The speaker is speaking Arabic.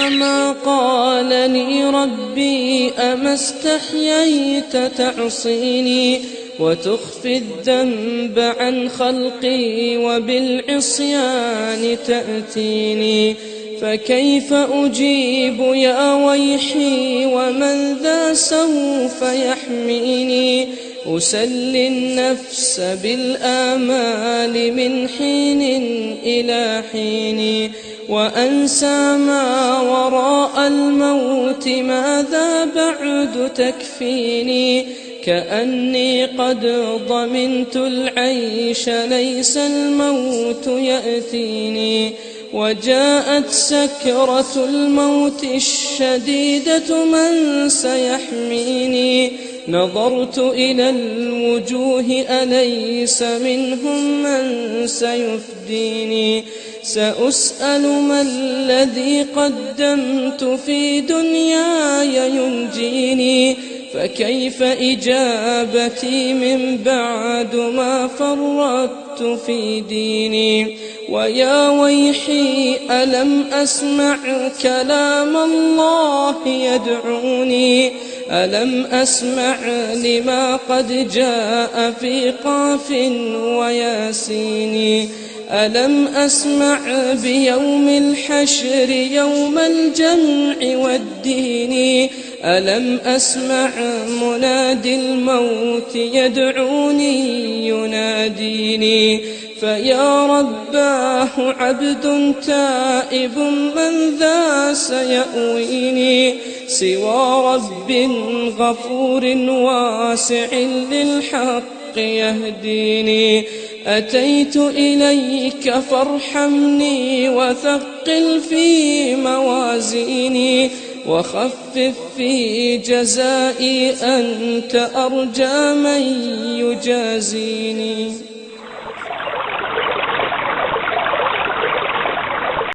ما قال لي ربي أما استحييت تعصيني وتخفي الذنب عن خلقي وبالعصيان تأتيني. فكيف أجيب يا ويحي ومن ذا سوف يحميني. أسلي النفس بالآمال من حين إلى حين وأنسى ما وراء الموت ماذا بعد تكفيني. كأني قد ضمنت العيش ليس الموت يأتيني. وجاءت سكرة الموت الشديدة من سيحميني. نظرت إلى الوجوه أليس منهم من سيفديني. سأسأل ما الذي قدمت في دنياي ينجيني. فكيف إجابتي من بعد ما فرطت في ديني. ويا ويحي ألم أسمع كلام الله يدعوني. ألم أسمع لما قد جاء في قاف وياسين. ألم أسمع بيوم الحشر يوم الجمع والدين. ألم أسمع منادي الموت يدعوني يناديني. فيا رباه عبد تائب من ذا سيأويني سوى رب غفور واسع للحق يهديني. أتيت إليك فارحمني وثقل في موازيني وخفف في جزائي أنت أرجى من يجازيني.